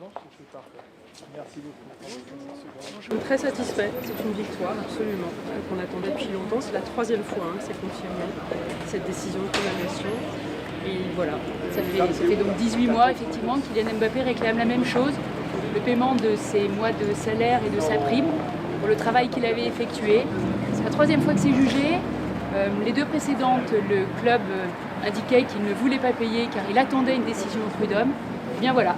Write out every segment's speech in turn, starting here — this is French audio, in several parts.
Non, c'est parfait. Merci beaucoup. Je suis très satisfait, c'est une victoire absolument, qu'on attendait depuis longtemps. C'est la troisième fois que c'est confirmé, cette décision de condamnation. Et voilà. Ça fait donc 18 mois effectivement que Kylian Mbappé réclame la même chose, le paiement de ses mois de salaire et de sa prime pour le travail qu'il avait effectué. C'est la troisième fois que c'est jugé. Les deux précédentes, le club indiquait qu'il ne voulait pas payer car il attendait une décision au prud'homme. Eh bien voilà,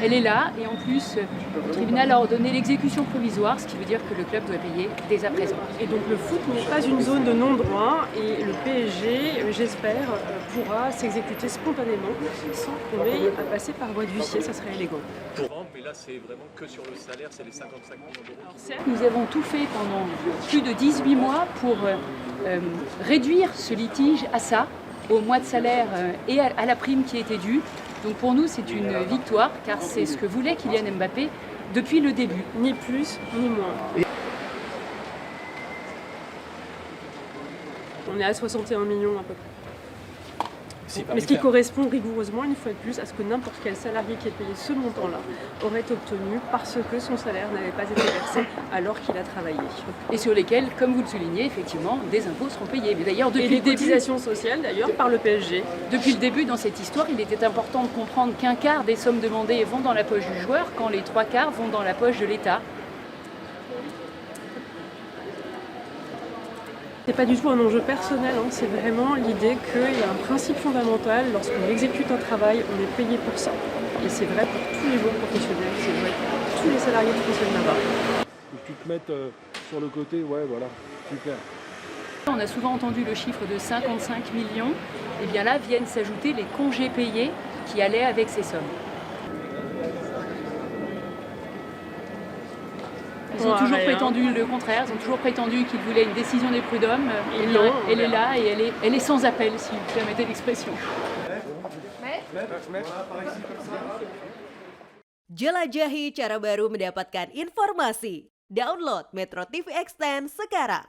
elle est là et en plus le tribunal a ordonné l'exécution provisoire, ce qui veut dire que le club doit payer dès à présent. Et donc le foot n'est pas une zone de non-droit et le PSG, j'espère, pourra s'exécuter spontanément sans qu'on ait à passer par voie d'huissier, ça serait élégant. Mais là, c'est vraiment que sur le salaire, c'est les 55 millions d'euros. Nous avons tout fait pendant plus de 18 mois pour réduire ce litige à ça, au mois de salaire et à la prime qui était due. Donc pour nous, c'est une victoire, car c'est ce que voulait Kylian Mbappé depuis le début. Ni plus, ni moins. On est à 61 millions à peu près. Mais ce qui correspond rigoureusement, une fois de plus, à ce que n'importe quel salarié qui est payé ce montant-là aurait obtenu parce que son salaire n'avait pas été versé alors qu'il a travaillé. Et sur lesquels, comme vous le soulignez, effectivement, des impôts seront payés. Mais d'ailleurs, depuis Et les le début, cotisations sociales, d'ailleurs, par le PSG. depuis le début dans cette histoire, il était important de comprendre qu'un quart des sommes demandées vont dans la poche du joueur, quand les trois quarts vont dans la poche de l'État. C'est pas du tout un enjeu personnel, c'est vraiment l'idée qu'il y a un principe fondamental, lorsqu'on exécute un travail, on est payé pour ça. Et c'est vrai pour tous les joueurs professionnels, c'est vrai pour tous les salariés qui fonctionnent là-bas. Tu te mettes sur le côté, ouais, voilà, super. On a souvent entendu le chiffre de 55 millions. Et bien là viennent s'ajouter les congés payés qui allaient avec ces sommes. Ils ont toujours prétendu le contraire, ils ont toujours prétendu qu'ils voulaient une décision des prud'hommes. Elle est là et elle est sans appel, si vous permettez l'expression. Jelajahi cara baru mendapatkan informasi. Download Metro TV Extend sekarang.